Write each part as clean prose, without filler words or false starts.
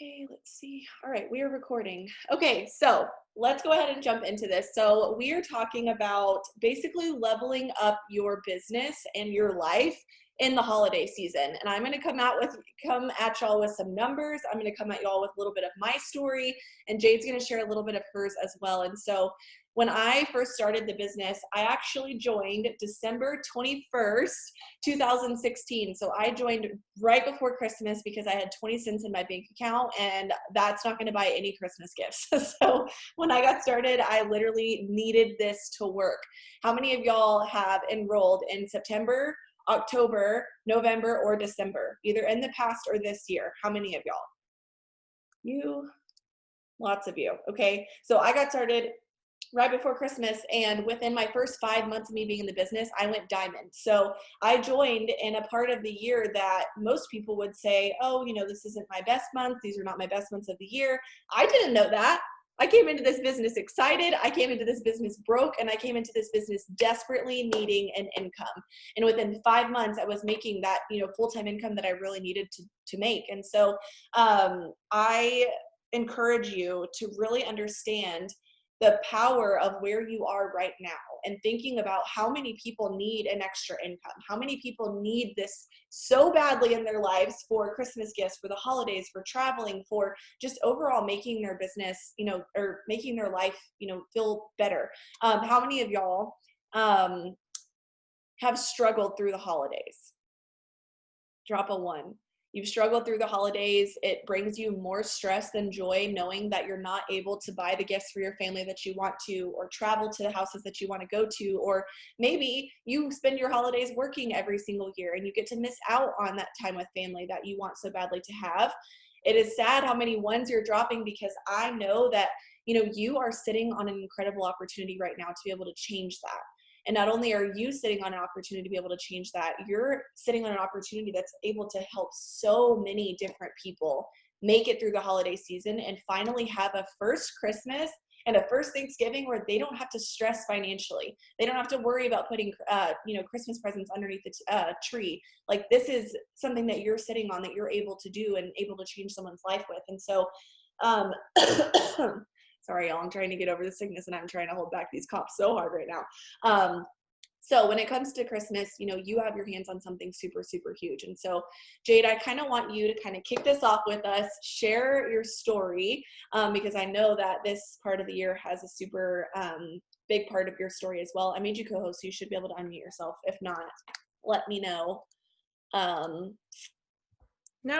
Okay, let's see. All right, we are recording. Okay, so let's go ahead and jump into this. So we are talking about basically leveling up your business and your life in the holiday season. And I'm going to come at y'all with some numbers. I'm going to come at y'all with a little bit of my story, and Jade's going to share a little bit of hers as well. And so when I first started the business, I actually joined December 21st, 2016. So I joined right before Christmas because I had 20 cents in my bank account, and that's not going to buy any Christmas gifts. So when I got started, I literally needed this to work. How many of y'all have enrolled in September, October, November, or December, either in the past or this year? How many of y'all? You? Lots of you. Okay. So I got started right before Christmas, and within my first 5 months of me being in the business, I went diamond. So I joined in a part of the year that most people would say, oh, this isn't my best month. These are not my best months of the year. I didn't know that. I came into this business excited. I came into this business broke, and I came into this business desperately needing an income. And within 5 months, I was making that, full-time income that I really needed to make. And so I encourage you to really understand the power of where you are right now and thinking about how many people need an extra income, how many people need this so badly in their lives for Christmas gifts, for the holidays, for traveling, for just overall making their business, or making their life, feel better. How many of y'all have struggled through the holidays? Drop a 1. You've struggled through the holidays. It brings you more stress than joy knowing that you're not able to buy the gifts for your family that you want to, or travel to the houses that you want to go to, or maybe you spend your holidays working every single year and you get to miss out on that time with family that you want so badly to have. It is sad how many 1s you're dropping, because I know that, you are sitting on an incredible opportunity right now to be able to change that. And not only are you sitting on an opportunity to be able to change that, you're sitting on an opportunity that's able to help so many different people make it through the holiday season and finally have a first Christmas and a first Thanksgiving where they don't have to stress financially. They don't have to worry about putting, Christmas presents underneath the tree. Like, this is something that you're sitting on that you're able to do and able to change someone's life with. And so, sorry, y'all, I'm trying to get over the sickness and I'm trying to hold back these coughs so hard right now. So when it comes to Christmas, you have your hands on something super, super huge. And so, Jade, I kind of want you to kind of kick this off with us, share your story, because I know that this part of the year has a super big part of your story as well. I made you co-host, so you should be able to unmute yourself. If not, let me know. Now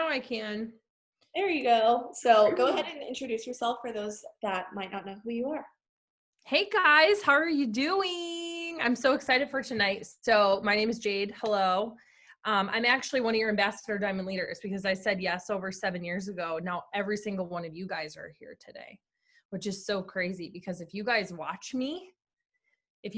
I can. There you go. So go ahead and introduce yourself for those that might not know who you are. Hey guys, how are you doing? I'm so excited for tonight. So my name is Jade. Hello. I'm actually one of your Ambassador Diamond leaders because I said yes over 7 years ago. Now every single one of you guys are here today, which is so crazy because if you guys watch me, I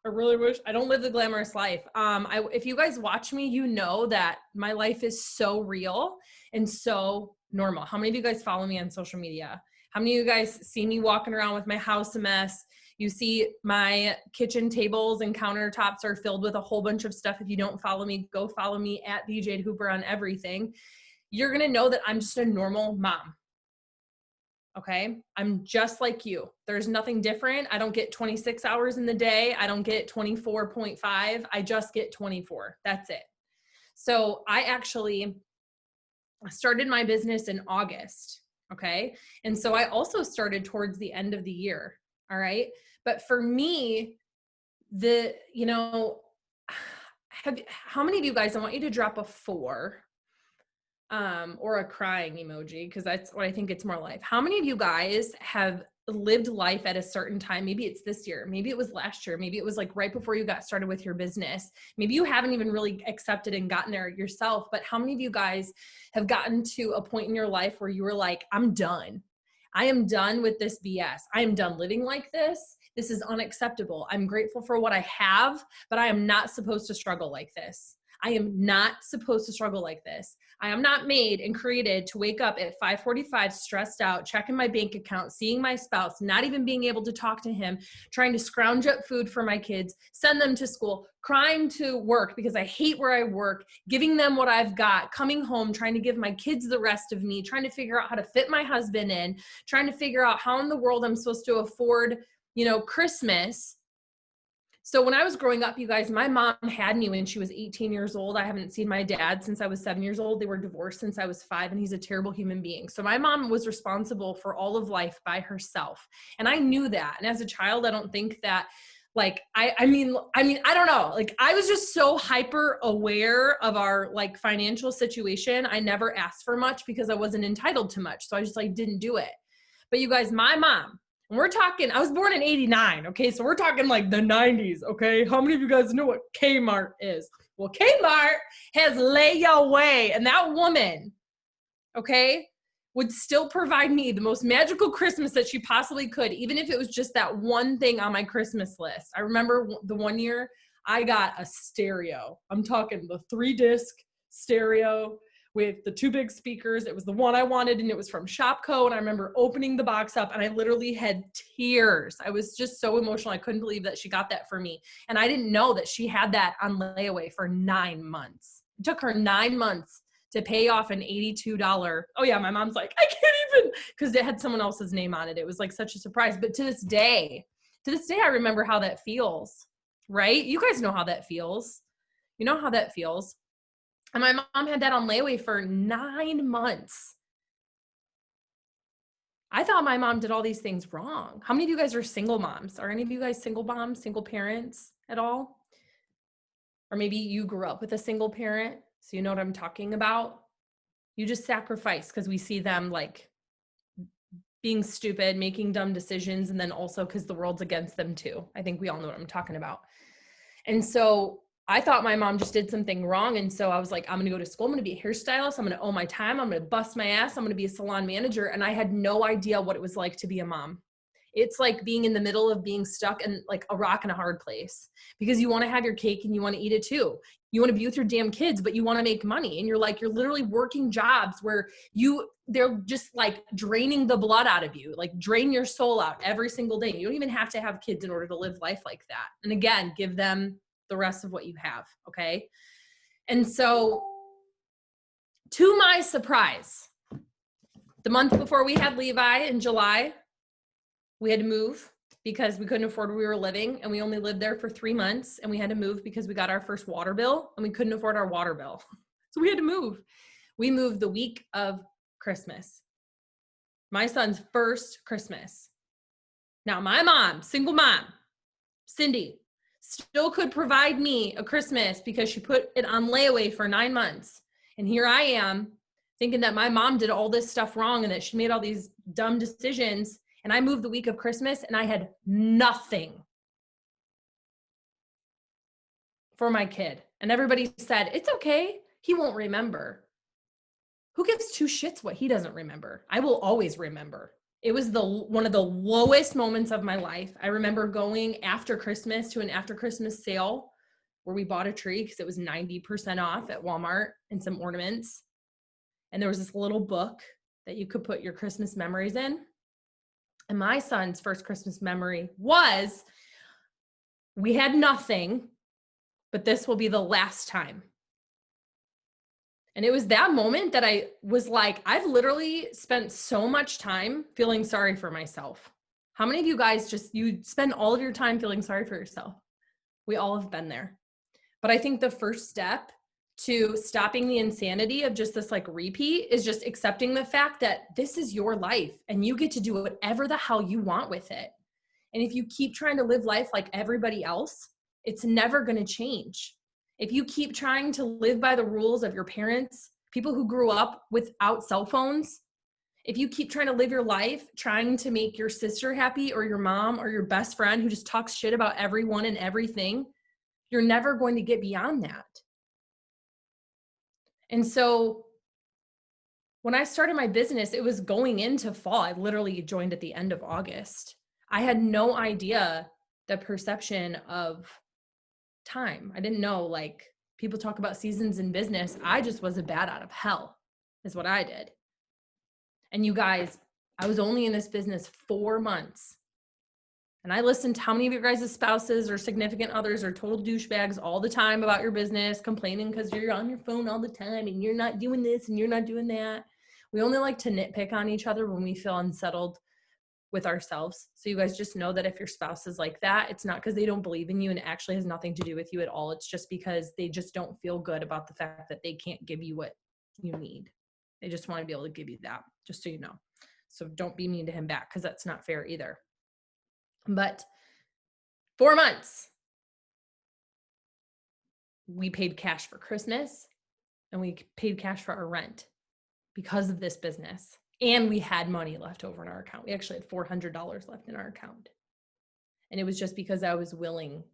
really wish I don't live the glamorous life. If you guys watch me, you know that my life is so real and so normal. How many of you guys follow me on social media? How many of you guys see me walking around with my house a mess? You see my kitchen tables and countertops are filled with a whole bunch of stuff. If you don't follow me, go follow me at the Jade Hooper on everything. You're going to know that I'm just a normal mom. Okay. I'm just like you. There's nothing different. I don't get 26 hours in the day. I don't get 24.5. I just get 24. That's it. So I actually started my business in August. Okay. And so I also started towards the end of the year. All right. But for me, how many of you guys, I want you to drop a 4. Or a crying emoji, because that's what I think it's more like. How many of you guys have lived life at a certain time? Maybe it's this year, maybe it was last year, maybe it was like right before you got started with your business. Maybe you haven't even really accepted and gotten there yourself, but how many of you guys have gotten to a point in your life where you were like, I'm done. I am done with this BS. I am done living like this. This is unacceptable. I'm grateful for what I have, but I am not supposed to struggle like this. I am not supposed to struggle like this. I am not made and created to wake up at 5:45 stressed out, checking my bank account, seeing my spouse, not even being able to talk to him, trying to scrounge up food for my kids, send them to school, crying to work because I hate where I work, giving them what I've got, coming home, trying to give my kids the rest of me, trying to figure out how to fit my husband in, trying to figure out how in the world I'm supposed to afford, Christmas. So when I was growing up, you guys, my mom had me when she was 18 years old. I haven't seen my dad since I was 7 years old. They were divorced since I was 5, and he's a terrible human being. So my mom was responsible for all of life by herself. And I knew that. And as a child, I don't think that I mean, I don't know. Like, I was just so hyper aware of our financial situation. I never asked for much because I wasn't entitled to much. So I just didn't do it. But you guys, my mom, and we're talking, I was born in 89, okay? So we're talking the 90s, okay? How many of you guys know what Kmart is? Well, Kmart has layaway, and that woman, okay, would still provide me the most magical Christmas that she possibly could, even if it was just that one thing on my Christmas list. I remember the one year I got a stereo. I'm talking the 3-disc stereo with the 2 big speakers. It was the one I wanted, and it was from Shopko. And I remember opening the box up, and I literally had tears. I was just so emotional. I couldn't believe that she got that for me. And I didn't know that she had that on layaway for 9 months. It took her 9 months to pay off an $82. Oh yeah, my mom's like, I can't even, because it had someone else's name on it. It was such a surprise. But to this day, I remember how that feels, right? You guys know how that feels. You know how that feels. And my mom had that on layaway for 9 months. I thought my mom did all these things wrong. How many of you guys are single moms? Are any of you guys single moms, single parents at all? Or maybe you grew up with a single parent, so you know what I'm talking about. You just sacrifice because we see them being stupid, making dumb decisions, and then also because the world's against them too. I think we all know what I'm talking about. And so I thought my mom just did something wrong. And so I was like, I'm going to go to school. I'm going to be a hairstylist. I'm going to own my time. I'm going to bust my ass. I'm going to be a salon manager. And I had no idea what it was like to be a mom. It's like being in the middle of being stuck in a rock and a hard place, because you want to have your cake and you want to eat it too. You want to be with your damn kids, but you want to make money. And you're literally working jobs where they're just draining the blood out of you, drain your soul out every single day. You don't even have to have kids in order to live life like that. And again, give them the rest of what you have. Okay. And so to my surprise, the month before we had Levi in July, we had to move because we couldn't afford where we were living, and we only lived there for 3 months, and we had to move because we got our first water bill and we couldn't afford our water bill. So we had to move. We moved the week of Christmas, my son's first Christmas. Now my mom, single mom, Cindy, still could provide me a Christmas because she put it on layaway for 9 months. And here I am thinking that my mom did all this stuff wrong and that she made all these dumb decisions. And I moved the week of Christmas and I had nothing for my kid. And everybody said, it's okay. He won't remember. Who gives 2 shits what he doesn't remember? I will always remember. It was one of the lowest moments of my life. I remember going after Christmas to an after Christmas sale where we bought a tree because it was 90% off at Walmart and some ornaments. And there was this little book that you could put your Christmas memories in. And my son's first Christmas memory was, we had nothing, but this will be the last time. And it was that moment that I was like, I've literally spent so much time feeling sorry for myself. How many of you guys you spend all of your time feeling sorry for yourself? We all have been there. But I think the first step to stopping the insanity of just this repeat is just accepting the fact that this is your life and you get to do whatever the hell you want with it. And if you keep trying to live life like everybody else, it's never going to change. If you keep trying to live by the rules of your parents, people who grew up without cell phones, if you keep trying to live your life trying to make your sister happy or your mom or your best friend who just talks shit about everyone and everything, you're never going to get beyond that. And so when I started my business, it was going into fall. I literally joined at the end of August. I had no idea the perception of time. I didn't know People talk about seasons in business. I just was a bat out of hell is what I did. And you guys, I was only in this business 4 months. And I listened to how many of your guys' spouses or significant others are total douchebags all the time about your business, complaining because you're on your phone all the time and you're not doing this and you're not doing that. We only like to nitpick on each other when we feel unsettled with ourselves. So you guys just know that if your spouse is like that, it's not because they don't believe in you and it actually has nothing to do with you at all. It's just because they just don't feel good about the fact that they can't give you what you need. They just want to be able to give you that, just so you know. So don't be mean to him back because that's not fair either. But 4 months, we paid cash for Christmas and we paid cash for our rent because of this business. And we had money left over in our account. We actually had $400 left in our account. And it was just because I was willing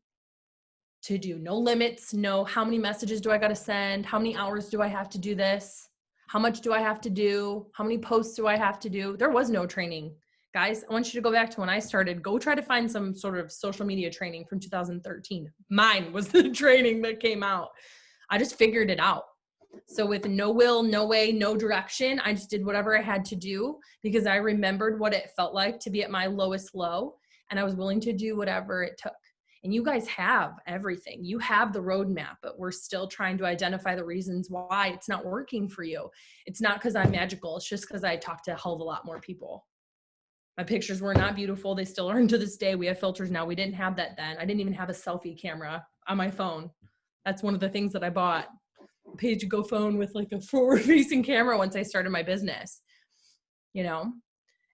to do no limits, no how many messages do I got to send? How many hours do I have to do this? How much do I have to do? How many posts do I have to do? There was no training. Guys, I want you to go back to when I started. Go try to find some sort of social media training from 2013. Mine was the training that came out. I just figured it out. So with no will, no way, no direction, I just did whatever I had to do because I remembered what it felt like to be at my lowest low, and I was willing to do whatever it took. And you guys have everything. You have the roadmap, but we're still trying to identify the reasons why it's not working for you. It's not because I'm magical. It's just because I talked to a hell of a lot more people. My pictures were not beautiful. They still aren't to this day. We have filters now. We didn't have that then. I didn't even have a selfie camera on my phone. That's one of the things that I bought. Page Go phone with like a forward-facing camera once I started my business, you know?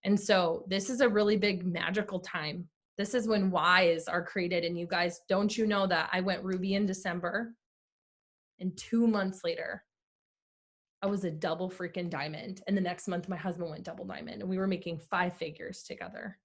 And so this is a really big magical time. This is when whys are created. And you guys, don't you know that I went Ruby in December and 2 months later, I was a double freaking diamond. And the next month my husband went double diamond and we were making 5 figures together.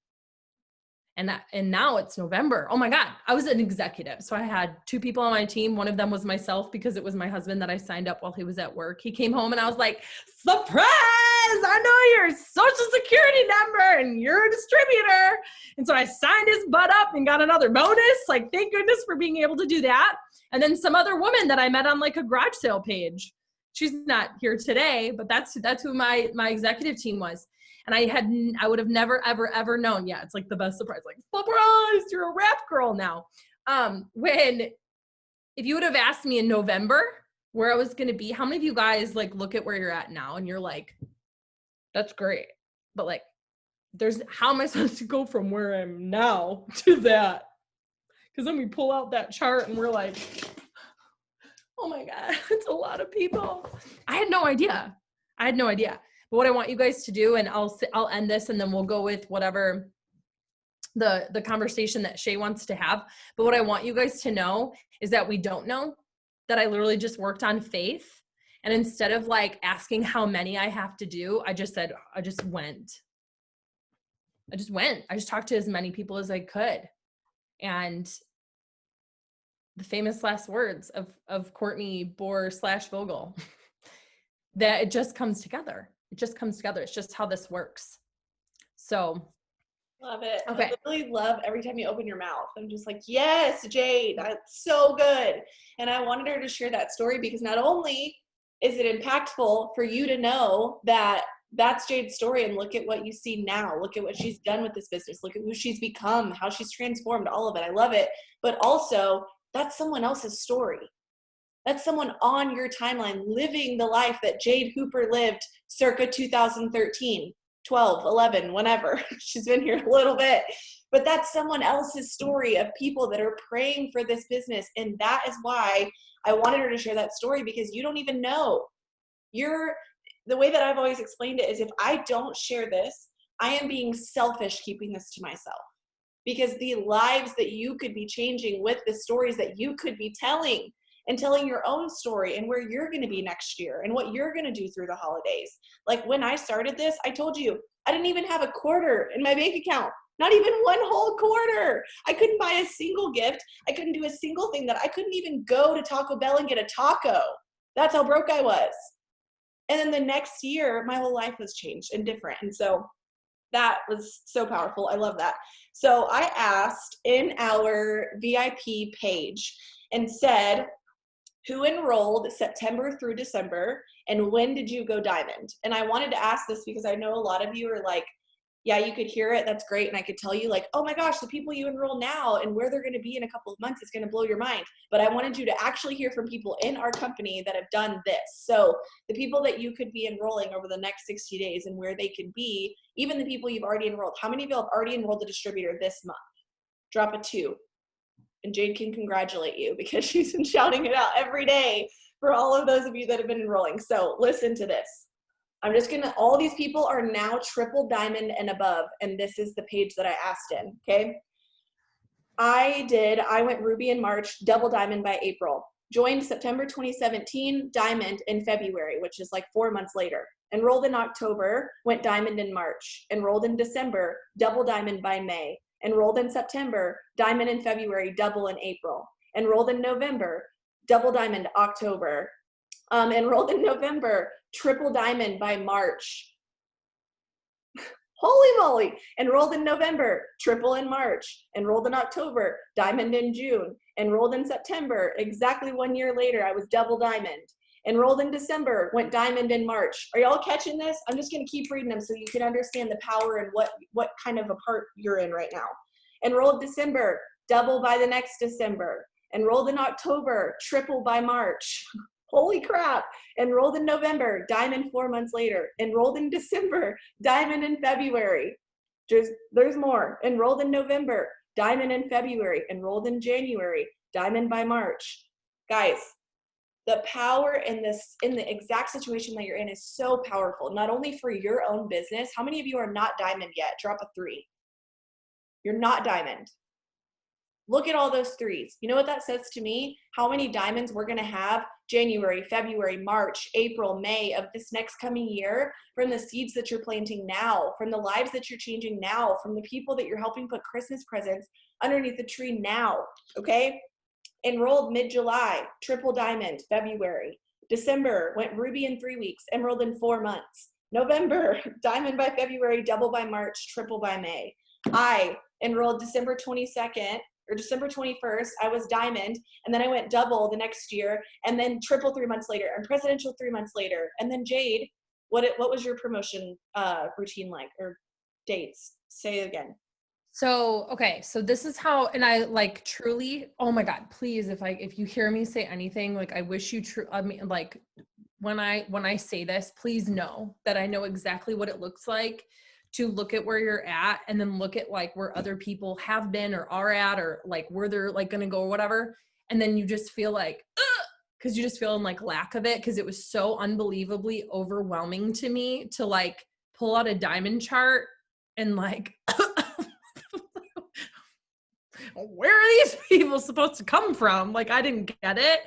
And now it's November. Oh my God, I was an executive. So I had 2 people on my team. One of them was myself because it was my husband that I signed up while he was at work. He came home and I was like, surprise, I know your social security number and you're a distributor. And so I signed his butt up and got another bonus. Like, thank goodness for being able to do that. And then some other woman that I met on like a garage sale page. She's not here today, but that's who my executive team was. And I would have never, ever, ever known. Yeah, it's like the best surprise. Like, surprise, you're a rap girl now. If you would have asked me in November where I was going to be, how many of you guys like look at where you're at now and you're like, that's great. But like, how am I supposed to go from where I am now to that? Because then we pull out that chart and we're like, oh my God, it's a lot of people. I had no idea. But what I want you guys to do, and I'll end this and then we'll go with whatever the conversation that Shay wants to have. But what I want you guys to know is that we don't know, that I literally just worked on faith. And instead of like asking how many I have to do, I just went. I just talked to as many people as I could. And the famous last words of Courtney Bohr/Vogel, that it just comes together. It just comes together. It's just how this works. So. Love it. Okay. I literally love every time you open your mouth. I'm just like, yes, Jade, that's so good. And I wanted her to share that story because not only is it impactful for you to know that that's Jade's story and look at what you see now. Look at what she's done with this business. Look at who she's become, how she's transformed, all of it. I love it. But also, that's someone else's story. That's someone on your timeline living the life that Jade Hooper lived circa 2013, 12, 11, whenever. She's been here a little bit. But that's someone else's story of people that are praying for this business. And that is why I wanted her to share that story, because you don't even know. The way that I've always explained it is, if I don't share this, I am being selfish keeping this to myself. Because the lives that you could be changing with the stories that you could be telling, and telling your own story and where you're going to be next year and what you're going to do through the holidays. Like when I started this, I told you, I didn't even have a quarter in my bank account, not even one whole quarter. I couldn't buy a single gift. I couldn't do a single thing. That I couldn't even go to Taco Bell and get a taco. That's how broke I was. And then the next year, my whole life was changed and different. And so that was so powerful. I love that. So I asked in our VIP page and said, Who enrolled September through December, and when did you go diamond? And I wanted to ask this because I know a lot of you are like, yeah, you could hear it. That's great. And I could tell you like, oh my gosh, the people you enroll now and where they're going to be in a couple of months is going to blow your mind. But I wanted you to actually hear from people in our company that have done this. So the people that you could be enrolling over the next 60 days and where they could be, even the people you've already enrolled. How many of you have already enrolled a distributor this month? Drop a 2. And Jade can congratulate you because she's been shouting it out every day for all of those of you that have been enrolling. So listen to this. I'm just gonna, all these people are now triple diamond and above, and this is the page that I asked in, okay? I went ruby in March, double diamond by April. Joined September 2017, diamond in February, which is like 4 months later. Enrolled in October, went diamond in March. Enrolled in December, double diamond by May. Enrolled in September, diamond in February, double in April. Enrolled in November, double diamond October. Enrolled in November, triple diamond by March. Holy moly. Enrolled in November, triple in March. Enrolled in October, diamond in June. Enrolled in September, exactly 1 year later, I was double diamond. Enrolled in December, went diamond in March. Are y'all catching this? I'm just going to keep reading them so you can understand the power and what kind of a part you're in right now. Enrolled December, double by the next December. Enrolled in October, triple by March. Holy crap. Enrolled in November, diamond 4 months later. Enrolled in December, diamond in February. There's more. Enrolled in November, diamond in February. Enrolled in January, diamond by March. Guys, the power in the exact situation that you're in is so powerful, not only for your own business. How many of you are not diamond yet? Drop a 3. You're not diamond. Look at all those 3s. You know what that says to me? How many diamonds we're going to have January, February, March, April, May of this next coming year from the seeds that you're planting now, from the lives that you're changing now, from the people that you're helping put Christmas presents underneath the tree now, okay? Enrolled mid-July, triple diamond, February. December, went ruby in 3 weeks, emerald in 4 months. November, diamond by February, double by March, triple by May. I enrolled December 22nd, or December 21st, I was diamond, and then I went double the next year, and then triple 3 months later, and presidential 3 months later. And then Jade, what was your promotion routine like, or dates? Say it again. So, okay. So this is how, and I like truly, oh my God, please, if you hear me say anything, like I wish you I mean, like when I say this, please know that I know exactly what it looks like to look at where you're at and then look at like where other people have been or are at, or like where they're like going to go or whatever. And then you just feel like, cause you just feel in like lack of it. Cause it was so unbelievably overwhelming to me to like pull out a diamond chart and like, where are these people supposed to come from? Like, I didn't get it.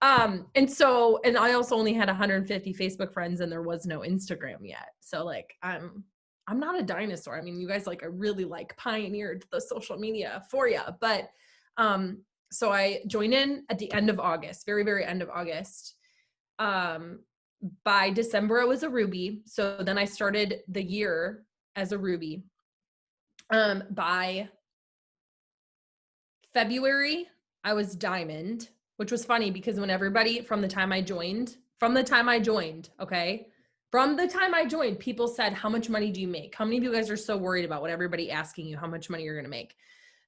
And I also only had 150 Facebook friends and there was no Instagram yet. So like, I'm not a dinosaur. I mean, you guys like, I really like pioneered the social media for you, but, so I joined in at the end of August, very, very end of August. By December, I was a ruby. So then I started the year as a ruby. By February, I was diamond, which was funny because when everybody from the time I joined, okay, from the time I joined, people said, how much money do you make? How many of you guys are so worried about what everybody asking you, how much money you're going to make?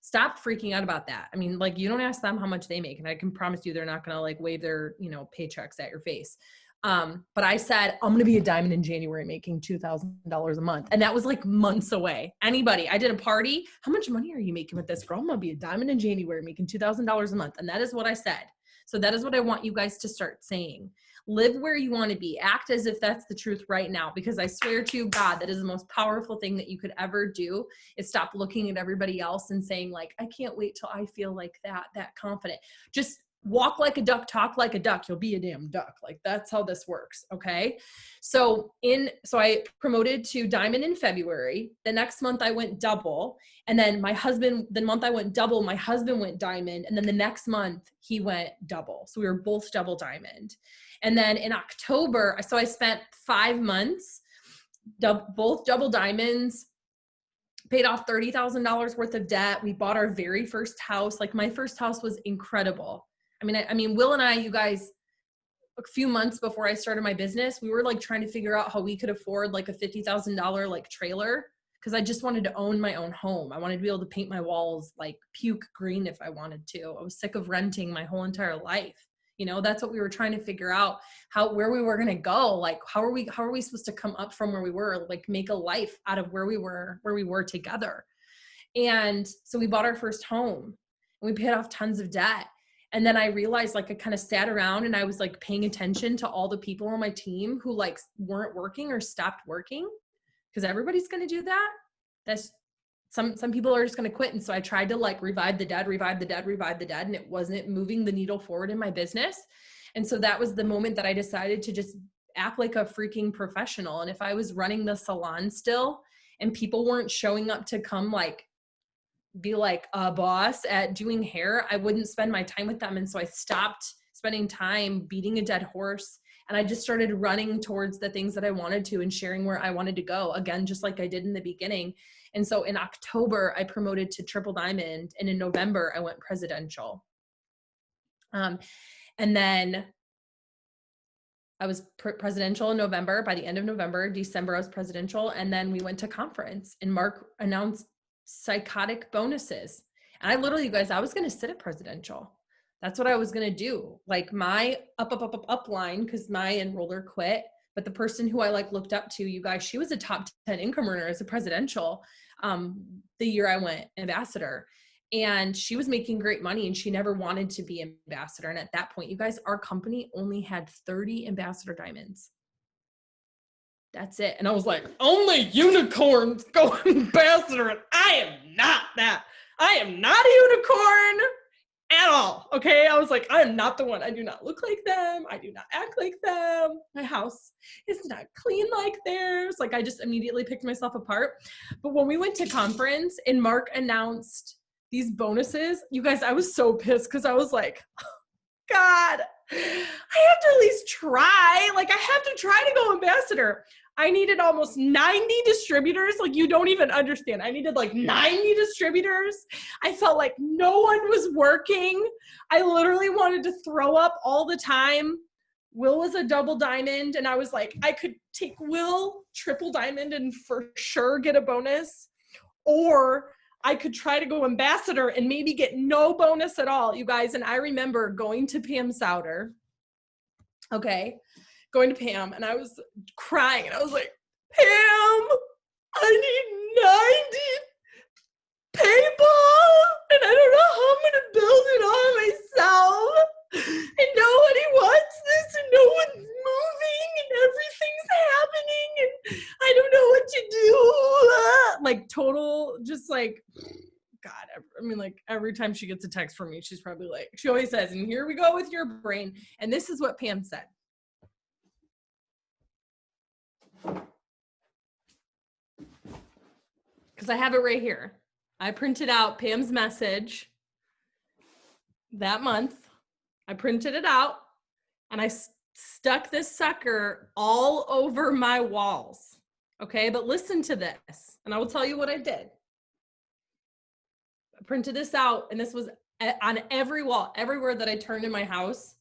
Stop freaking out about that. I mean, like, you don't ask them how much they make. And I can promise you, they're not going to like wave their, paychecks at your face. But I said, I'm going to be a diamond in January making $2,000 a month. And that was like months away. I did a party. How much money are you making with this, girl? I'm going to be a diamond in January making $2,000 a month. And that is what I said. So that is what I want you guys to start saying. Live where you want to be. Act as if that's the truth right now, because I swear to you, God, that is the most powerful thing that you could ever do, is stop looking at everybody else and saying like, I can't wait till I feel like that confident. Just walk like a duck, talk like a duck. You'll be a damn duck. Like, that's how this works. Okay. So I promoted to diamond in February. The next month I went double. And then the month I went double, my husband went diamond. And then the next month he went double. So we were both double diamond. And then in October, so I spent 5 months, both double diamonds, paid off $30,000 worth of debt. We bought our very first house. Like, my first house was incredible. I mean, Will and I, you guys, a few months before I started my business, we were like trying to figure out how we could afford like a $50,000 like trailer. Cause I just wanted to own my own home. I wanted to be able to paint my walls like puke green if I wanted to. I was sick of renting my whole entire life. You know, that's what we were trying to figure out, where we were going to go. Like, how are we supposed to come up from where we were, like make a life out of where we were together. And so we bought our first home and we paid off tons of debt. And then I realized, like, I kind of sat around and I was like paying attention to all the people on my team who like weren't working or stopped working, because everybody's going to do that. That's some people are just going to quit. And so I tried to like revive the dead. And it wasn't moving the needle forward in my business. And so that was the moment that I decided to just act like a freaking professional. And if I was running the salon still and people weren't showing up to come like be like a boss at doing hair, I wouldn't spend my time with them. And so I stopped spending time beating a dead horse. And I just started running towards the things that I wanted to and sharing where I wanted to go, again, just like I did in the beginning. And so in October, I promoted to triple diamond. And in November, I went presidential. And then I was presidential in November. By the end of November, December, I was presidential. And then we went to conference and Mark announced psychotic bonuses. And I literally, you guys, I was going to sit at presidential. That's what I was going to do. Like my up line, because my enroller quit. But the person who I like looked up to, you guys, she was a top 10 income earner as a presidential the year I went ambassador. And she was making great money and she never wanted to be ambassador. And at that point, you guys, our company only had 30 ambassador diamonds. That's it. And I was like, only unicorns go ambassador. And I am not that. I am not a unicorn at all. Okay. I was like, I am not the one. I do not look like them. I do not act like them. My house is not clean like theirs. Like I just immediately picked myself apart. But when we went to conference and Mark announced these bonuses, you guys, I was so pissed because I was like, oh, God, I have to at least try. Like I have to try to go ambassador. I needed almost 90 distributors. Like you don't even understand. I needed like 90 distributors. I felt like no one was working. I literally wanted to throw up all the time. Will was a double diamond. And I was like, I could take Will triple diamond and for sure get a bonus. Or I could try to go ambassador and maybe get no bonus at all, you guys. And I remember going to Pam Souter. Okay. Going to Pam and I was crying and I was like, Pam, I need 90 people and I don't know how I'm going to build it all myself and nobody wants this and no one's moving and everything's happening and I don't know what to do. Like total, just like, God, I mean, like every time she gets a text from me, she's probably like, she always says, and here we go with your brain. And this is what Pam said. Because I have it right here. I printed out Pam's message that month. I printed it out and I stuck this sucker all over my walls. Okay, but listen to this and I will tell you what I did. I printed this out and this was on every wall, everywhere that I turned in my house.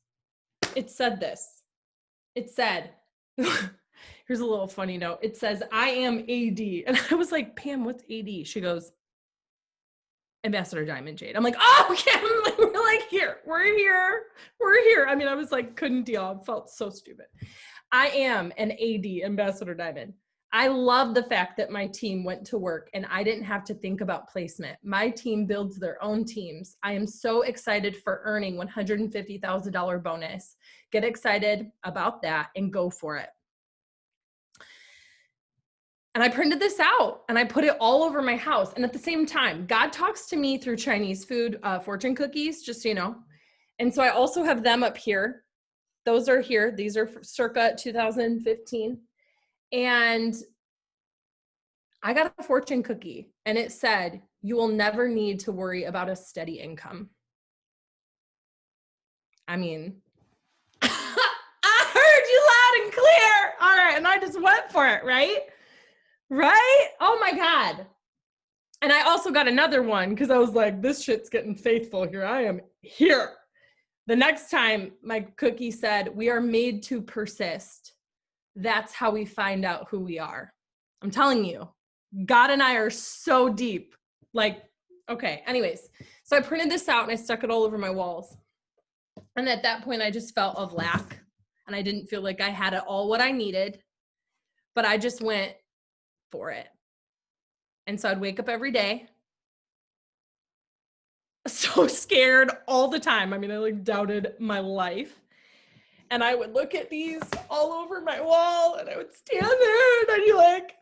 It said this. It said, here's a little funny note. It says, I am AD. And I was like, Pam, what's AD? She goes, Ambassador Diamond Jade. I'm like, oh, okay. We're like here. We're here. I mean, I was like, couldn't deal. I felt so stupid. I am an AD, Ambassador Diamond. I love the fact that my team went to work and I didn't have to think about placement. My team builds their own teams. I am so excited for earning $150,000 bonus. Get excited about that and go for it. And I printed this out and I put it all over my house. And at the same time, God talks to me through Chinese food, fortune cookies, just so you know. And so I also have them up here. Those are here. These are circa 2015. And I got a fortune cookie and it said, you will never need to worry about a steady income. I mean, I heard you loud and clear. All right. And I just went for it, right? Right? Oh my God. And I also got another one because I was like, this shit's getting faithful here. I am here. The next time my cookie said, we are made to persist. That's how we find out who we are. I'm telling you, God and I are so deep. Like, okay, anyways. So I printed this out and I stuck it all over my walls. And at that point, I just felt of lack. And I didn't feel like I had all what I needed. But I just went for it. And so I'd wake up every day, so scared all the time. I mean, I like doubted my life. And I would look at these all over my wall and I would stand there and I'd be like,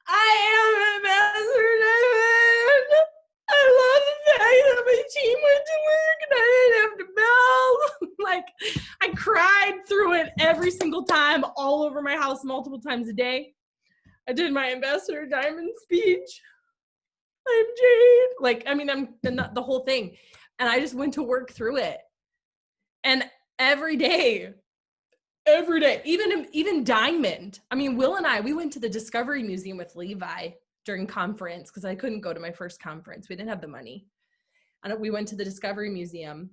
I am Ambassador Diamond. I love the fact that my team went to work and I didn't have to bell. Like, I cried through it every single time, all over my house, multiple times a day. I did my Ambassador Diamond speech. I'm Jade. Like, I mean, I'm the whole thing. And I just went to work through it. And every day, even Diamond. I mean, Will and I, we went to the Discovery Museum with Levi during conference because I couldn't go to my first conference. We didn't have the money. And we went to the Discovery Museum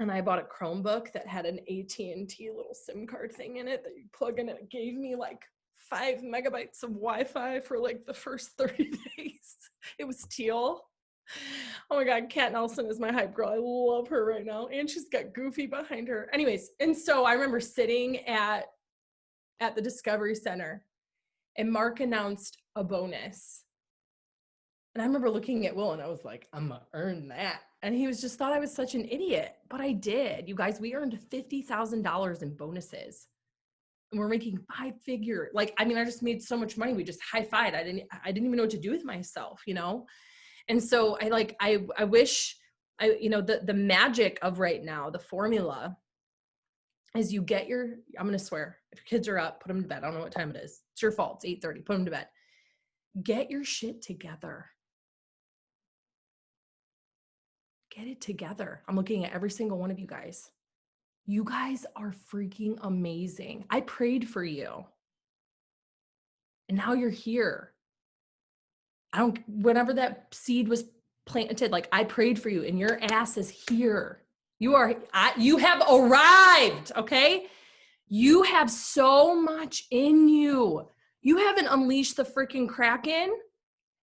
and I bought a Chromebook that had an AT&T little SIM card thing in it that you plug in and it gave me like 5 megabytes of Wi-Fi for like the first 30 days. It was teal. Oh my God, Kat Nelson is my hype girl. I love her right now. And she's got Goofy behind her. Anyways, and so I remember sitting at the Discovery Center and Mark announced a bonus. And I remember looking at Will and I was like, I'm gonna earn that. And he was just thought I was such an idiot, but I did. You guys, we earned $50,000 in bonuses. And we're making 5-figure. Like, I mean, I just made so much money. We just high-fived. I didn't even know what to do with myself, you know? And so I wish the magic of right now, the formula is you get I'm going to swear, if your kids are up, put them to bed. I don't know what time it is. It's your fault. It's 8:30. Put them to bed. Get your shit together. Get it together. I'm looking at every single one of you guys. You guys are freaking amazing. I prayed for you. And now you're here. Whenever that seed was planted, like I prayed for you and your ass is here. You have arrived, okay? You have so much in you. You haven't unleashed the freaking Kraken.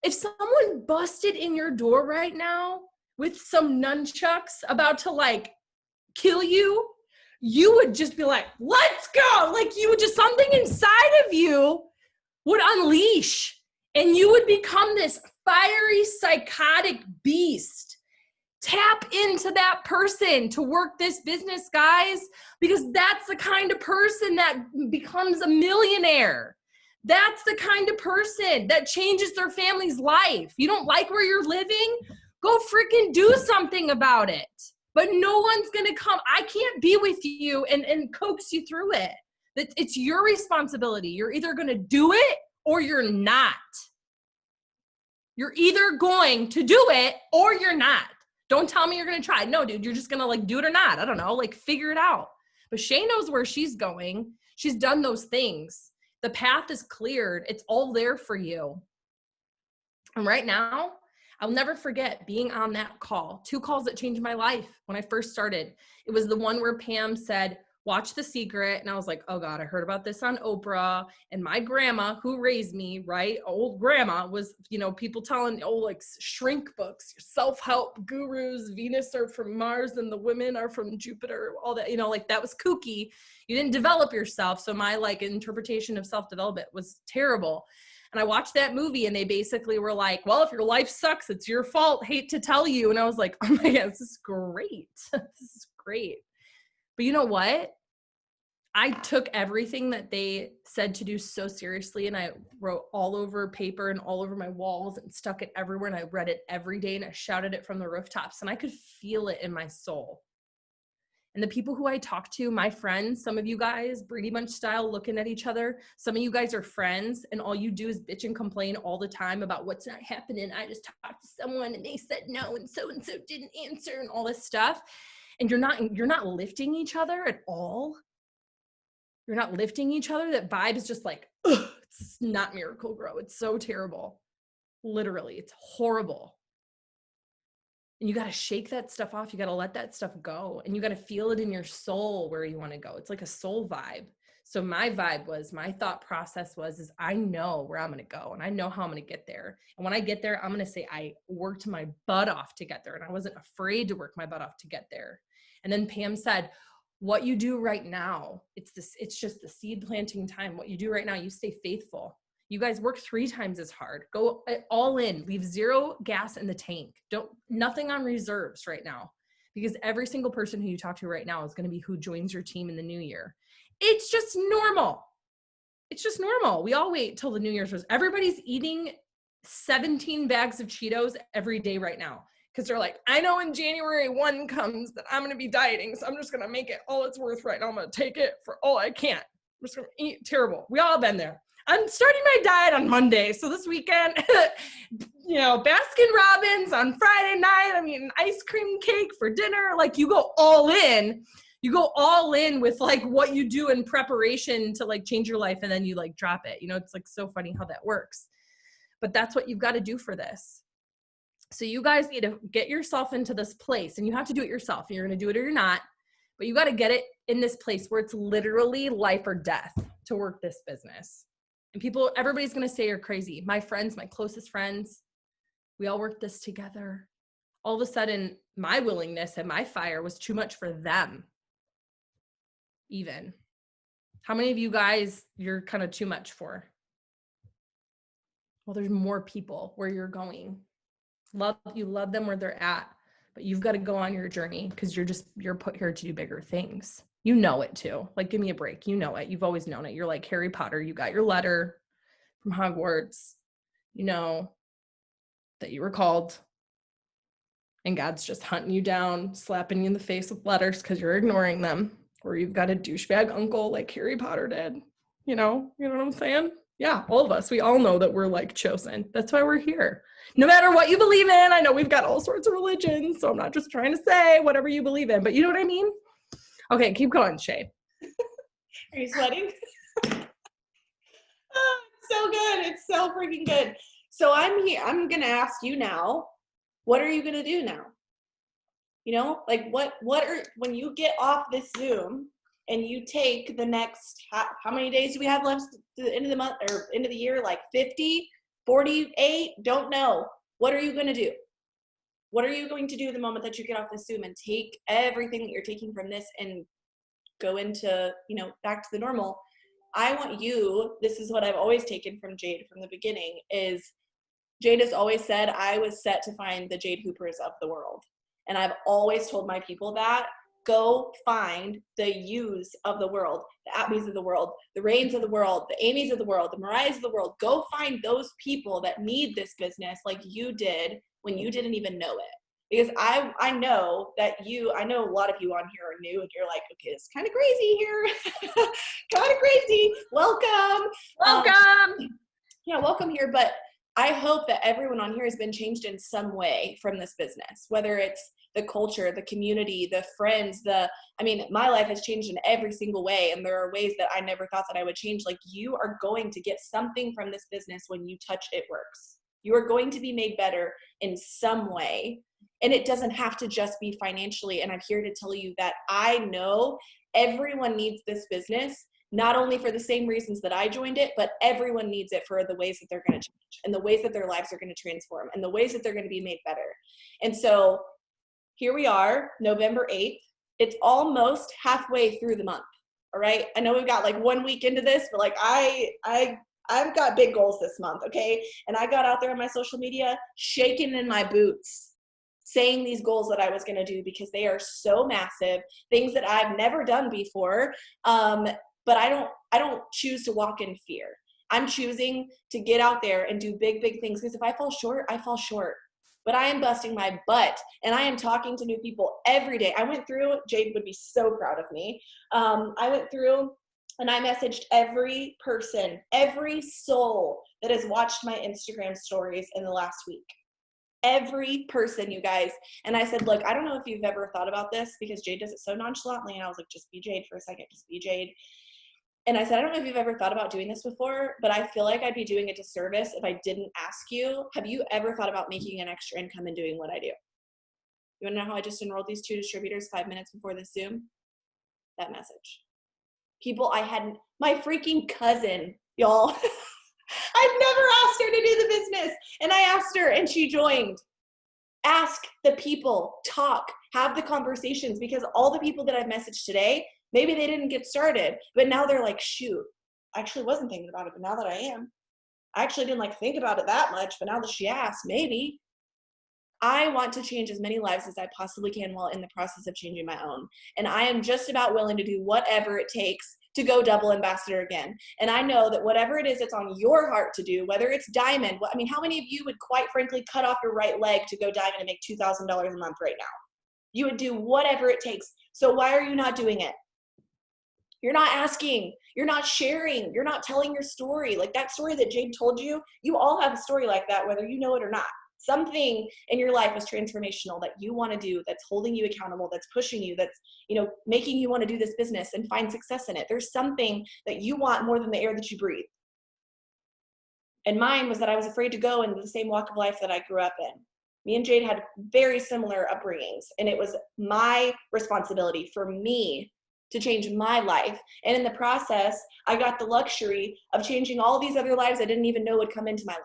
If someone busted in your door right now with some nunchucks about to like kill you, you would just be like, let's go. Like something inside of you would unleash and you would become this fiery, psychotic beast. Tap into that person to work this business, guys, because that's the kind of person that becomes a millionaire. That's the kind of person that changes their family's life. You don't like where you're living? Go freaking do something about it. But no one's going to come. I can't be with you and coax you through it. It's your responsibility. You're either going to do it or you're not. You're either going to do it or you're not. Don't tell me you're going to try. No, dude, you're just going to like do it or not. I don't know, like figure it out. But Shay knows where she's going. She's done those things. The path is cleared. It's all there for you. And right now, I'll never forget being on that call. 2 calls that changed my life when I first started. It was the one where Pam said, watch The Secret. And I was like, oh God, I heard about this on Oprah. And my grandma who raised me, right? Old grandma was, people telling, like shrink books, self-help gurus, Venus are from Mars and the women are from Jupiter, all that, like that was kooky. You didn't develop yourself. So my like interpretation of self-development was terrible. And I watched that movie and they basically were like, well, if your life sucks, it's your fault. Hate to tell you. And I was like, oh my God, this is great. This is great. But you know what? I took everything that they said to do so seriously and I wrote all over paper and all over my walls and stuck it everywhere. And I read it every day and I shouted it from the rooftops and I could feel it in my soul. And the people who I talk to, my friends, some of you guys, Brady Bunch style, looking at each other. Some of you guys are friends and all you do is bitch and complain all the time about what's not happening. I just talked to someone and they said no and so didn't answer and all this stuff. And you're not lifting each other at all. You're not lifting each other. That vibe is just like, ugh, it's not Miracle Grow. It's so terrible. Literally, it's horrible. And you got to shake that stuff off. You got to let that stuff go. And you got to feel it in your soul where you want to go. It's like a soul vibe. So my vibe was, my thought process is I know where I'm going to go and I know how I'm going to get there. And when I get there, I'm going to say I worked my butt off to get there. And I wasn't afraid to work my butt off to get there. And then Pam said, what you do right now, it's just the seed planting time. What you do right now, you stay faithful. You guys work 3 times as hard. Go all in. Leave 0 gas in the tank. Nothing on reserves right now, because every single person who you talk to right now is going to be who joins your team in the new year. It's just normal. It's just normal. We all wait till the New Year's. Everybody's eating 17 bags of Cheetos every day right now, because they're like, I know when January 1 comes that I'm going to be dieting, so I'm just going to make it all it's worth right now. I'm going to take it for all I can. I'm just going to eat terrible. We all been there. I'm starting my diet on Monday. So this weekend, Baskin Robbins on Friday night. I'm eating ice cream cake for dinner. Like, you go all in. You go all in with like what you do in preparation to like change your life, and then you like drop it. It's like so funny how that works. But that's what you've got to do for this. So you guys need to get yourself into this place, and you have to do it yourself. You're going to do it or you're not, but you got to get it in this place where it's literally life or death to work this business. And everybody's going to say you're crazy. My friends, my closest friends, we all work this together. All of a sudden, my willingness and my fire was too much for them. Even. How many of you guys you're kind of too much for? Well, there's more people where you're going. You love them where they're at, but you've got to go on your journey, because you're put here to do bigger things. You know it too. Like, give me a break. You know it. You've always known it. You're like Harry Potter. You got your letter from Hogwarts. You know that you were called, and God's just hunting you down, slapping you in the face with letters because you're ignoring them, or you've got a douchebag uncle like Harry Potter did. You know what I'm saying? Yeah, all of us. We all know that we're like chosen. That's why we're here. No matter what you believe in. I know we've got all sorts of religions, so I'm not just trying to say whatever you believe in, but you know what I mean? Okay, keep going, Shay. Are you sweating? Oh, it's so good. It's so freaking good. So I'm here. I'm going to ask you now, what are you going to do now? Like when you get off this Zoom and you take the next, how many days do we have left to the end of the month or end of the year? Like 50, 48? Don't know. What are you going to do? What are you going to do the moment that you get off this Zoom and take everything that you're taking from this and go into, back to the normal? I want you, this is what I've always taken from Jade from the beginning, is Jade has always said, I was set to find the Jade Hoopers of the world. And I've always told my people that, go find the yous of the world, the Abbeys of the world, the Rains of the world, the Amy's of the world, the Mariahs of the world. Go find those people that need this business like you did when you didn't even know it. Because I know a lot of you on here are new and you're like, okay, it's kind of crazy here. Kind of crazy. Welcome. Welcome here. But I hope that everyone on here has been changed in some way from this business, whether it's the culture, the community, the friends, my life has changed in every single way. And there are ways that I never thought that I would change. Like, you are going to get something from this business when you touch It Works. You are going to be made better in some way. And it doesn't have to just be financially. And I'm here to tell you that I know everyone needs this business, not only for the same reasons that I joined it, but everyone needs it for the ways that they're going to change and the ways that their lives are going to transform and the ways that they're going to be made better. And so here we are, November 8th. It's almost halfway through the month. All right. I know we've got like 1 week into this, but like I've got big goals this month. Okay. And I got out there on my social media, shaking in my boots, saying these goals that I was going to do because they are so massive, things that I've never done before. But I don't choose to walk in fear. I'm choosing to get out there and do big, big things, because if I fall short, I fall short. But I am busting my butt, and I am talking to new people every day. I went through, Jade would be so proud of me. I went through and I messaged every person, every soul that has watched my Instagram stories in the last week. Every person, you guys. And I said, look, I don't know if you've ever thought about this, because Jade does it so nonchalantly. And I was like, just be Jade for a second, just be Jade. And I said, I don't know if you've ever thought about doing this before, but I feel like I'd be doing a disservice if I didn't ask you, have you ever thought about making an extra income and doing what I do? You want to know how I just enrolled these 2 distributors 5 minutes before this Zoom? That message. People I hadn't, my freaking cousin, y'all. I've never asked her to do the business. And I asked her and she joined. Ask the people, talk, have the conversations, because all the people that I've messaged today, maybe they didn't get started, but now they're like, shoot, I actually wasn't thinking about it, but now that I am, I actually didn't like think about it that much, but now that she asked, maybe. I want to change as many lives as I possibly can while in the process of changing my own. And I am just about willing to do whatever it takes to go double ambassador again. And I know that whatever it is that's on your heart to do, whether it's diamond, I mean, how many of you would quite frankly cut off your right leg to go diamond and make $2,000 a month right now? You would do whatever it takes. So why are you not doing it? You're not asking, you're not sharing, you're not telling your story. Like that story that Jade told you, you all have a story like that, whether you know it or not. Something in your life is transformational that you want to do, that's holding you accountable, that's pushing you, that's, making you want to do this business and find success in it. There's something that you want more than the air that you breathe. And mine was that I was afraid to go into the same walk of life that I grew up in. Me and Jade had very similar upbringings, and it was my responsibility for me to change my life. And in the process, I got the luxury of changing all these other lives I didn't even know would come into my life.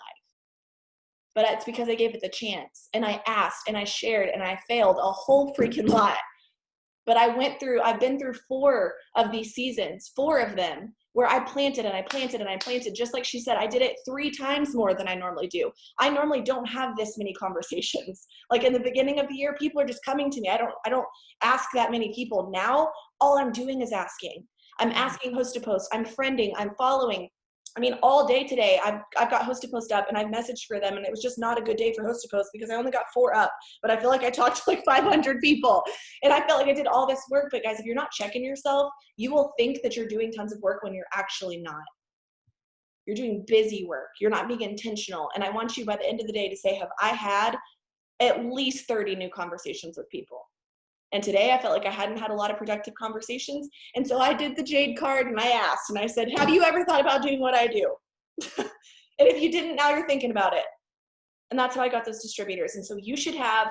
But it's because I gave it the chance, and I asked, and I shared, and I failed a whole freaking lot. But I've been through 4 of these seasons, 4 of them, where I planted and I planted and I planted. Just like she said, I did it 3 times more than I normally do. I normally don't have this many conversations. Like in the beginning of the year, people are just coming to me. I don't ask that many people. Now, all I'm doing is asking. I'm asking host to post. I'm friending. I'm following. I mean, all day today, I've got host to post up and I've messaged for them, and it was just not a good day for host to post because I only got 4 up, but I feel like I talked to like 500 people and I felt like I did all this work. But guys, if you're not checking yourself, you will think that you're doing tons of work when you're actually not. You're doing busy work. You're not being intentional. And I want you by the end of the day to say, have I had at least 30 new conversations with people? And today I felt like I hadn't had a lot of productive conversations. And so I did the Jade card and I asked and I said, have you ever thought about doing what I do? And if you didn't, now you're thinking about it. And that's how I got those distributors. And so you should have,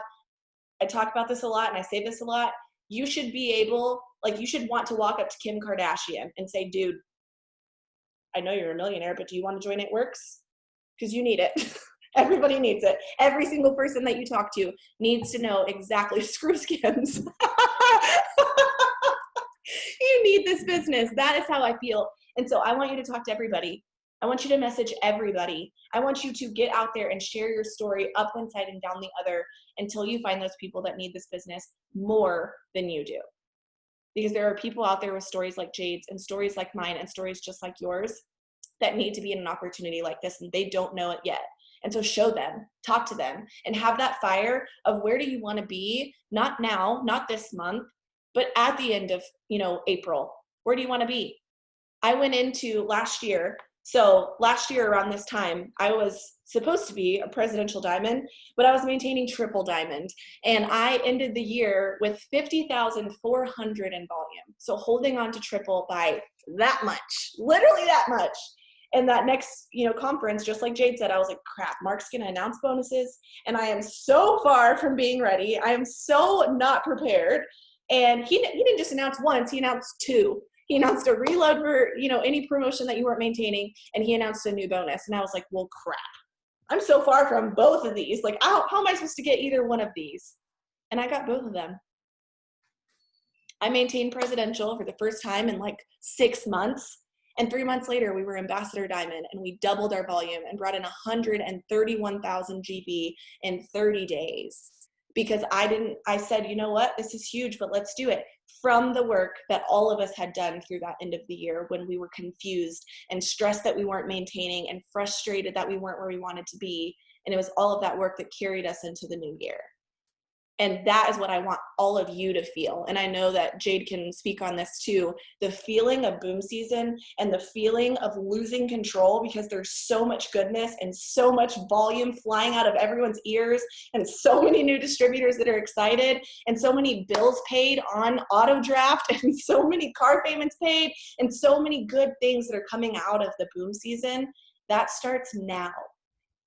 I talk about this a lot and I say this a lot, you should be able, like you should want to walk up to Kim Kardashian and say, dude, I know you're a millionaire, but do you want to join It Works? Because you need it. Everybody needs it. Every single person that you talk to needs to know exactly, screw Skims. You need this business. That is how I feel. And so I want you to talk to everybody. I want you to message everybody. I want you to get out there and share your story up one side and down the other until you find those people that need this business more than you do. Because there are people out there with stories like Jade's and stories like mine and stories just like yours that need to be in an opportunity like this, and they don't know it yet. And so show them, talk to them, and have that fire of where do you want to be, not now, not this month, but at the end of, April. Where do you want to be? I went into last year. So last year around this time, I was supposed to be a presidential diamond, but I was maintaining triple diamond. And I ended the year with 50,400 in volume. So holding on to triple by that much, literally that much. And that next, conference, just like Jade said, I was like, crap, Mark's going to announce bonuses. And I am so far from being ready. I am so not prepared. And he didn't just announce once, he announced 2. He announced a reload for, any promotion that you weren't maintaining. And he announced a new bonus. And I was like, well, crap, I'm so far from both of these. Like, how am I supposed to get either one of these? And I got both of them. I maintained presidential for the first time in like 6 months. And 3 months later, we were Ambassador Diamond, and we doubled our volume and brought in 131,000 GB in 30 days. Because I said, you know what, this is huge, but let's do it. From the work that all of us had done through that end of the year when we were confused and stressed that we weren't maintaining and frustrated that we weren't where we wanted to be. And it was all of that work that carried us into the new year. And that is what I want all of you to feel. And I know that Jade can speak on this too. The feeling of boom season and the feeling of losing control because there's so much goodness and so much volume flying out of everyone's ears and so many new distributors that are excited and so many bills paid on auto draft and so many car payments paid and so many good things that are coming out of the boom season. That starts now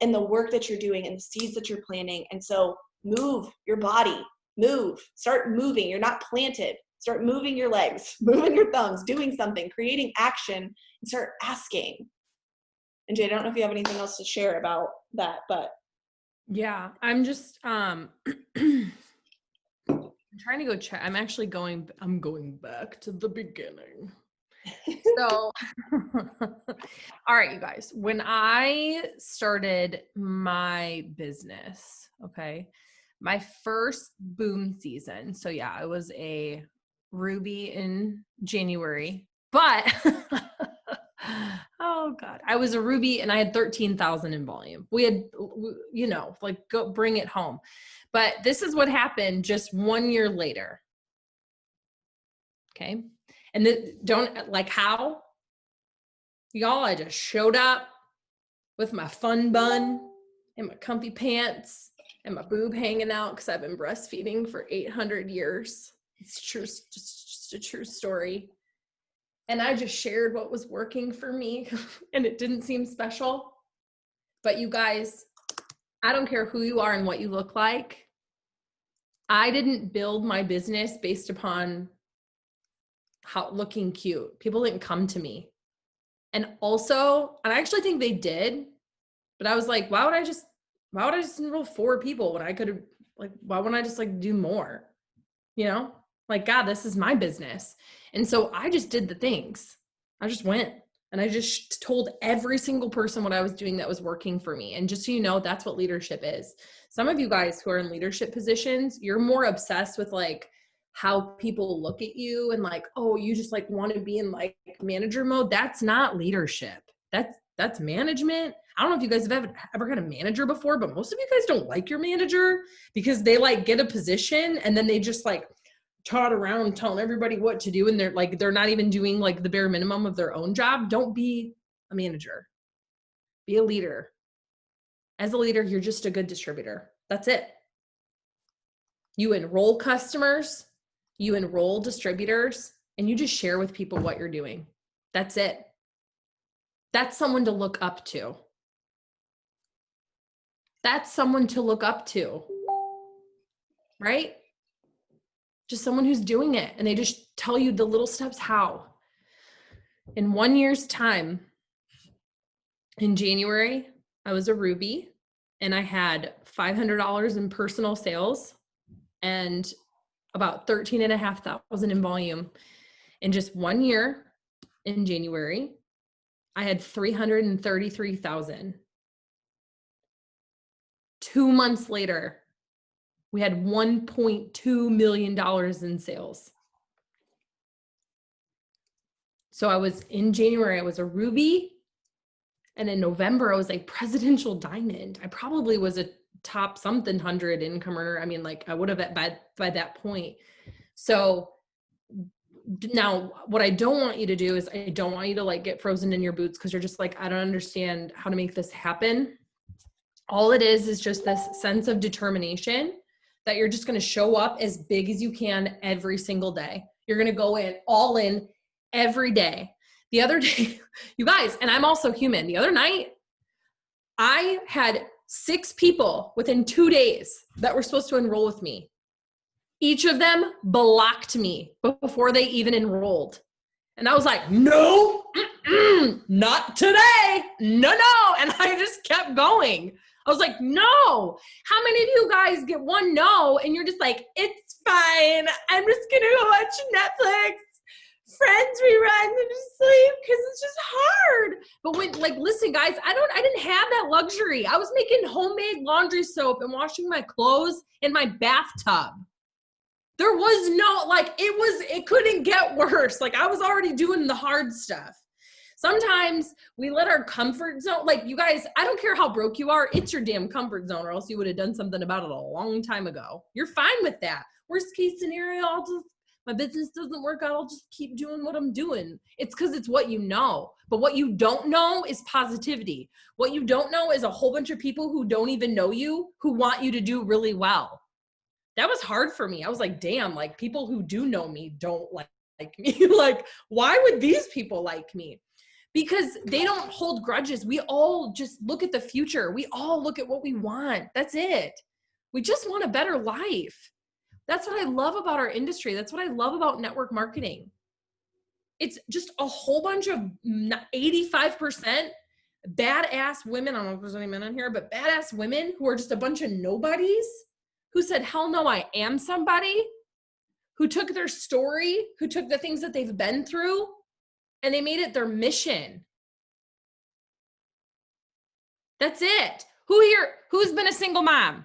in the work that you're doing and the seeds that you're planting. And so move your body, Move. Start moving. You're not planted. Start moving your legs, moving your thumbs, doing something, creating action, and start asking. And Jade, I don't know if you have anything else to share about that, but. Yeah, I'm just, I'm trying to go check. I'm going back to the beginning. So, all right, you guys, when I started my business, okay, my first boom season. So yeah, I was a Ruby in January, but oh God, I was a Ruby and I had 13,000 in volume. We had, like go bring it home. But this is what happened just 1 year later. Okay. And don't like how y'all, I just showed up with my fun bun and my comfy pants and my boob hanging out because I've been breastfeeding for 800 years. It's true, just a true story. And I just shared what was working for me and it didn't seem special. But you guys, I don't care who you are and what you look like. I didn't build my business based upon how looking cute. People didn't come to me. And also, and I actually think they did, but I was like, why would I just enroll 4 people when I could have, like, why wouldn't I just like do more? Like, God, this is my business. And so I just did the things. I just went and I just told every single person what I was doing that was working for me. And just so you know, that's what leadership is. Some of you guys who are in leadership positions, you're more obsessed with like how people look at you and like, oh, you just like want to be in like manager mode. That's not leadership. That's management. I don't know if you guys have ever had a manager before, but most of you guys don't like your manager because they like get a position and then they just like trot around telling everybody what to do. And they're not even doing like the bare minimum of their own job. Don't be a manager. Be a leader. As a leader, you're just a good distributor. That's it. You enroll customers, you enroll distributors, and you just share with people what you're doing. That's it. That's someone to look up to. That's someone to look up to, right? Just someone who's doing it and they just tell you the little steps how. In 1 year's time, in January, I was a Ruby and I had $500 in personal sales and about 13,500 in volume. In just 1 year, in January, I had 333,000. 2 months later, we had $1.2 million in sales. So in January, I was a Ruby. And in November, I was a presidential diamond. I probably was a top something 100 income earner. I mean, like I would have by that point. So now what I don't want you to do is I don't want you to like get frozen in your boots because you're just like, I don't understand how to make this happen. All it is just this sense of determination that you're just going to show up as big as you can every single day. You're going to go all in every day. The other day, you guys, and I'm also human. The other night, I had 6 people within 2 days that were supposed to enroll with me. Each of them blocked me before they even enrolled. And I was like, no, not today. No. And I just kept going. I was like, no. How many of you guys get one no and you're just like, it's fine. I'm just going to go watch Netflix, Friends reruns, and just sleep because it's just hard. But listen, guys, I didn't have that luxury. I was making homemade laundry soap and washing my clothes in my bathtub. There was no, it couldn't get worse. Like I was already doing the hard stuff. Sometimes we let our comfort zone, like you guys, I don't care how broke you are, it's your damn comfort zone or else you would have done something about it a long time ago. You're fine with that. Worst case scenario, my business doesn't work out, I'll just keep doing what I'm doing. It's because it's what you know. But what you don't know is positivity. What you don't know is a whole bunch of people who don't even know you, who want you to do really well. That was hard for me. I was like, damn, like people who do know me don't like me. Like, why would these people like me? Because they don't hold grudges. We all just look at the future. We all look at what we want. That's it. We just want a better life. That's what I love about our industry. That's what I love about network marketing. It's just a whole bunch of 85% badass women. I don't know if there's any men on here, but badass women who are just a bunch of nobodies who said, hell no, I am somebody, who took their story, who took the things that they've been through, and they made it their mission. That's it. Who here, who's been a single mom?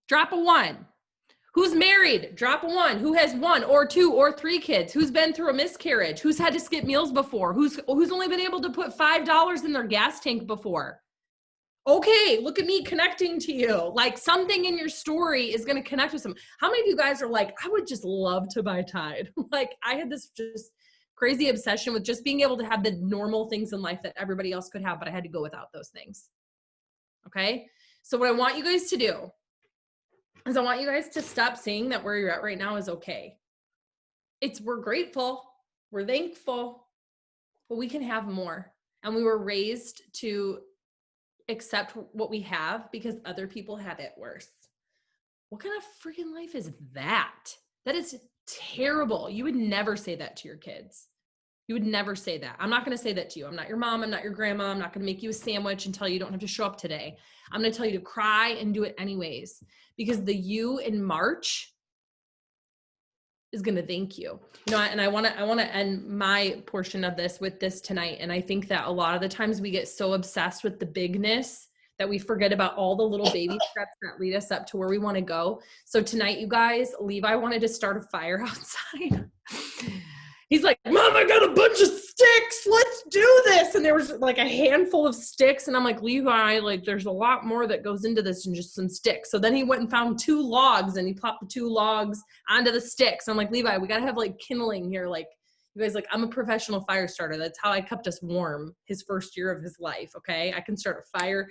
Drop a 1. Who's married? Drop a 1. Who has 1 or 2 or 3 kids? Who's been through a miscarriage? Who's had to skip meals before? Who's only been able to put $5 in their gas tank before? Okay, look at me connecting to you. Like, something in your story is going to connect with some. How many of you guys are like, I would just love to buy Tide? Like, I had this just crazy obsession with just being able to have the normal things in life that everybody else could have, but I had to go without those things. Okay? So what I want you guys to do is I want you guys to stop saying that where you're at right now is okay. We're grateful, we're thankful, but we can have more. And we were raised to accept what we have because other people have it worse. What kind of freaking life is that? That is terrible. You would never say that to your kids. You would never say that. I'm not going to say that to you. I'm not your mom. I'm not your grandma. I'm not going to make you a sandwich and tell you don't have to show up today. I'm going to tell you to cry and do it anyways, because the you in March is going to thank you. You know, and I want to end my portion of this with this tonight. And I think that a lot of the times we get so obsessed with the bigness that we forget about all the little baby steps that lead us up to where we want to go. So tonight, you guys, Levi wanted to start a fire outside. He's like, Mom, I got a bunch of sticks. Let's do this. And there was like a handful of sticks. And I'm like, Levi, like, there's a lot more that goes into this than just some sticks. So then he went and found 2 logs and he plopped the 2 logs onto the sticks. I'm like, Levi, we got to have like kindling here. Like, you guys, like, I'm a professional fire starter. That's how I kept us warm his first year of his life. Okay. I can start a fire.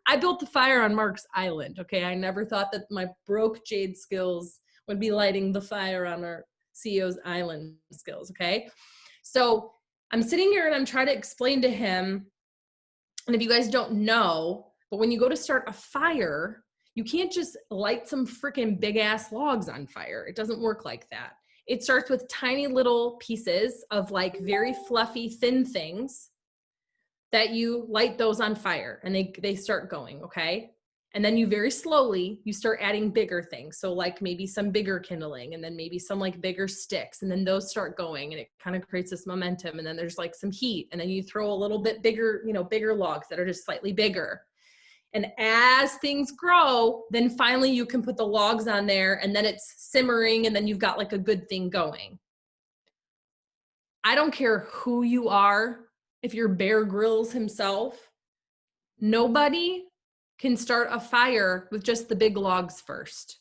I built the fire on Mark's Island. Okay. I never thought that my broke Jade skills would be lighting the fire on our CEO's island skills. Okay. So I'm sitting here and I'm trying to explain to him. And if you guys don't know, but when you go to start a fire, you can't just light some freaking big ass logs on fire. It doesn't work like that. It starts with tiny little pieces of like very fluffy, thin things that you light those on fire and they start going. Okay. And then you very slowly, you start adding bigger things. So like maybe some bigger kindling and then maybe some like bigger sticks. And then those start going and it kind of creates this momentum. And then there's like some heat. And then you throw a little bit bigger, bigger logs that are just slightly bigger. And as things grow, then finally you can put the logs on there and then it's simmering and then you've got like a good thing going. I don't care who you are. If you're Bear Grylls himself, nobody can start a fire with just the big logs first.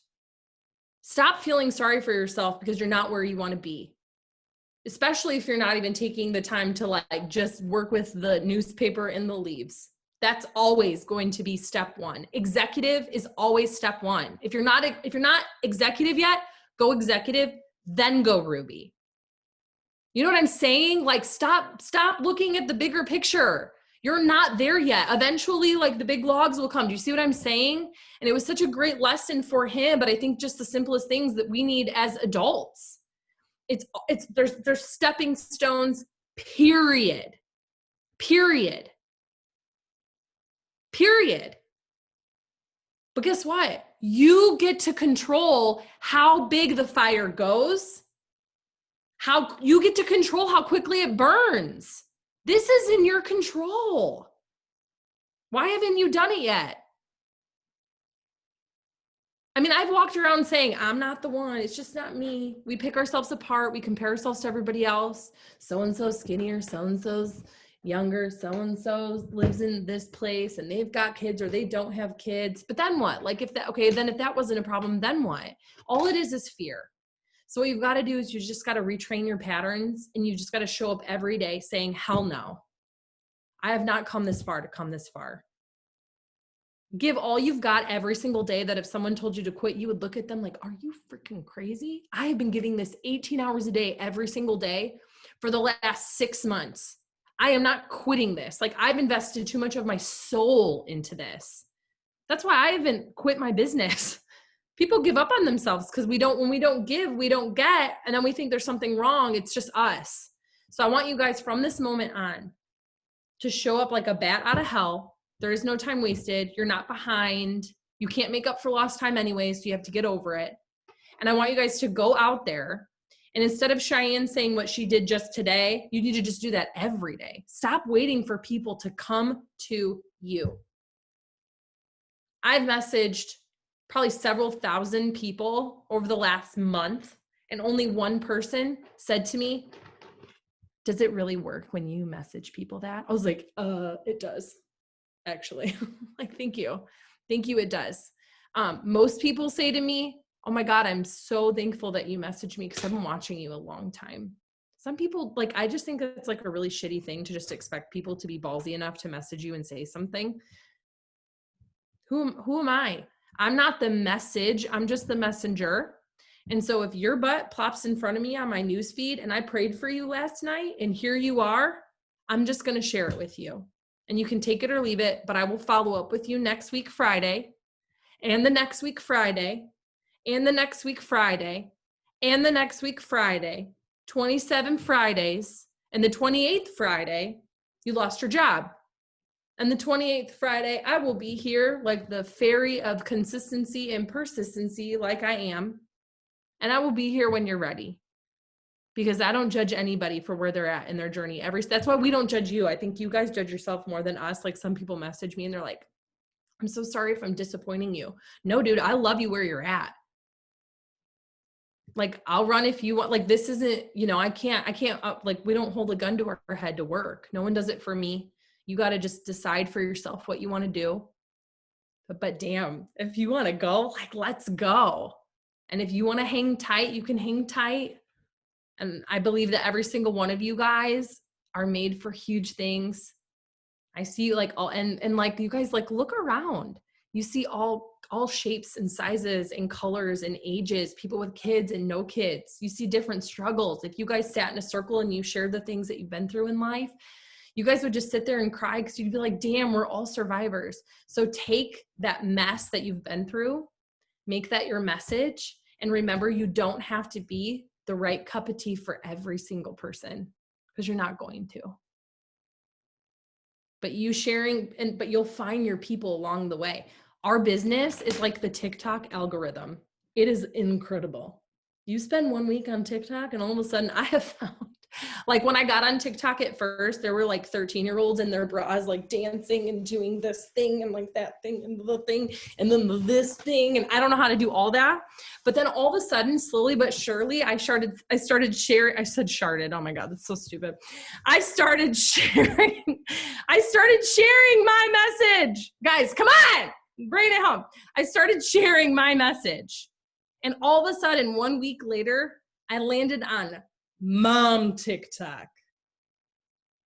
Stop feeling sorry for yourself because you're not where you want to be. Especially if you're not even taking the time to like just work with the newspaper and the leaves. That's always going to be step 1. Executive is always step 1. If you're not executive yet, go executive, then go Ruby. You know what I'm saying? Like stop looking at the bigger picture. You're not there yet. Eventually, like the big logs will come. Do you see what I'm saying? And it was such a great lesson for him, but I think just the simplest things that we need as adults. There's stepping stones, period. But guess what? You get to control how big the fire goes. How you get to control how quickly it burns. This is in your control. Why haven't you done it yet? I mean, I've walked around saying, I'm not the one. It's just not me. We pick ourselves apart. We compare ourselves to everybody else. So-and-so's skinnier, so-and-so's younger, so-and-so lives in this place and they've got kids or they don't have kids. But then what? Like if that wasn't a problem, then what? All it is fear. So what you've got to do is you just got to retrain your patterns and you just got to show up every day saying, hell no, I have not come this far to come this far. Give all you've got every single day that if someone told you to quit, you would look at them like, are you freaking crazy? I have been giving this 18 hours a day every single day for the last 6 months. I am not quitting this. Like I've invested too much of my soul into this. That's why I haven't quit my business. People give up on themselves because when we don't give, we don't get, and then we think there's something wrong. It's just us. So I want you guys from this moment on to show up like a bat out of hell. There is no time wasted. You're not behind. You can't make up for lost time anyway, so you have to get over it. And I want you guys to go out there, and instead of Cheyenne saying what she did just today, you need to just do that every day. Stop waiting for people to come to you. I've messaged probably several thousand people over the last month, and only one person said to me, does it really work when you message people that? I was like, it does, actually. Like, thank you. Thank you, it does. Most people say to me, oh my God, I'm so thankful that you messaged me because I've been watching you a long time. Some people, like, I just think it's like a really shitty thing to just expect people to be ballsy enough to message you and say something. Who am I? I'm not the message. I'm just the messenger. And so if your butt plops in front of me on my newsfeed and I prayed for you last night and here you are, I'm just going to share it with you. And you can take it or leave it, but I will follow up with you next week, Friday, and the next week, Friday, and the next week, Friday, and the next week, Friday, 27 Fridays, and the 28th Friday, you lost your job. And the 28th Friday, I will be here like the fairy of consistency and persistency like I am. And I will be here when you're ready, because I don't judge anybody for where they're at in their journey. That's why we don't judge you. I think you guys judge yourself more than us. Like, some people message me and they're like, I'm so sorry if I'm disappointing you. No, dude, I love you where you're at. Like, I'll run if you want. Like, this isn't, I can't like, we don't hold a gun to our head to work. No one does it for me. You got to just decide for yourself what you want to do. But damn, if you want to go, like, let's go. And if you want to hang tight, you can hang tight. And I believe that every single one of you guys are made for huge things. I see like all, and like, you guys, like, look around. You see all shapes and sizes and colors and ages, people with kids and no kids. You see different struggles. If you guys sat in a circle and you shared the things that you've been through in life, you guys would just sit there and cry because you'd be like, damn, we're all survivors. So take that mess that you've been through, make that your message. And remember, you don't have to be the right cup of tea for every single person, because you're not going to. But you sharing, but you'll find your people along the way. Our business is like the TikTok algorithm. It is incredible. You spend 1 week on TikTok and all of a sudden I have found, like, when I got on TikTok at first, there were like 13-year-olds in their bras, like dancing and doing this thing and like that thing and the thing and then this thing. And I don't know how to do all that. But then all of a sudden, slowly but surely, I started sharing. I said sharded. Oh my God, that's so stupid. I started sharing my message. Guys, come on, bring it home. I started sharing my message. And all of a sudden, 1 week later, I landed on mom TikTok.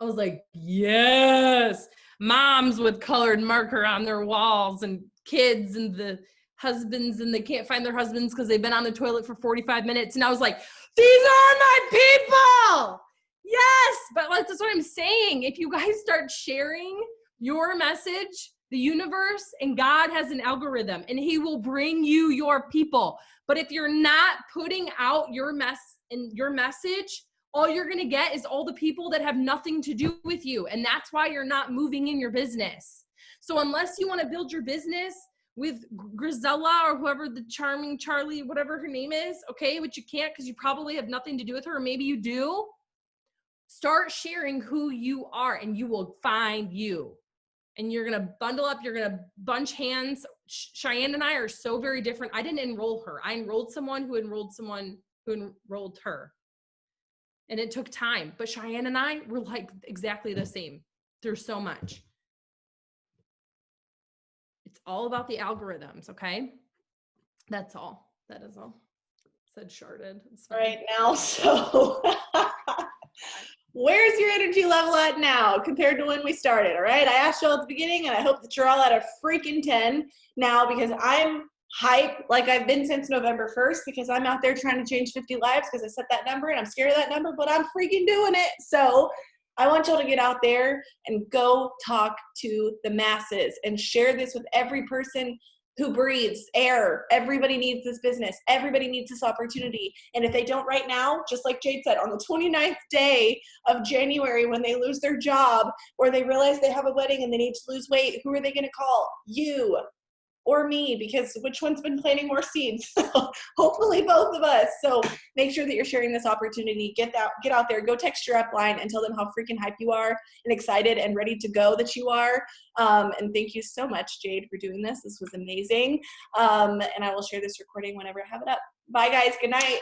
I was like, yes, moms with colored marker on their walls and kids and the husbands, and they can't find their husbands because they've been on the toilet for 45 minutes. And I was like, these are my people. Yes. But like, that's what I'm saying. If you guys start sharing your message, the universe and God has an algorithm and he will bring you your people. But if you're not putting out your message, all you're going to get is all the people that have nothing to do with you. And that's why you're not moving in your business. So unless you want to build your business with Grisella or whoever, the charming Charlie, whatever her name is, okay, which you can't because you probably have nothing to do with her, or maybe you do, start sharing who you are and you will find you. And you're going to bundle up, you're going to bunch hands. Cheyenne and I are so very different. I didn't enroll her. I enrolled someone who enrolled her. And it took time. But Cheyenne and I were like exactly the same. There's so much. It's all about the algorithms, okay? That's all. That is all. Said sharded. All right, now, so where's your energy level at now compared to when we started? All right, I asked y'all at the beginning, and I hope that you're all at a freaking 10 now, because I'm hype like I've been since November 1st, because I'm out there trying to change 50 lives because I set that number and I'm scared of that number, but I'm freaking doing it. So I want y'all to get out there and go talk to the masses and share this with every person who breathes air. Everybody needs this business. Everybody needs this opportunity. And if they don't right now, just like Jade said, on the 29th day of January, when they lose their job or they realize they have a wedding and they need to lose weight, who are they going to call? You or me, because which one's been planting more seeds? Hopefully both of us. So make sure that you're sharing this opportunity. Get out there, go text your upline and tell them how freaking hype you are and excited and ready to go that you are. And thank you so much, Jade, for doing this. This was amazing. And I will share this recording whenever I have it up. Bye guys, good night.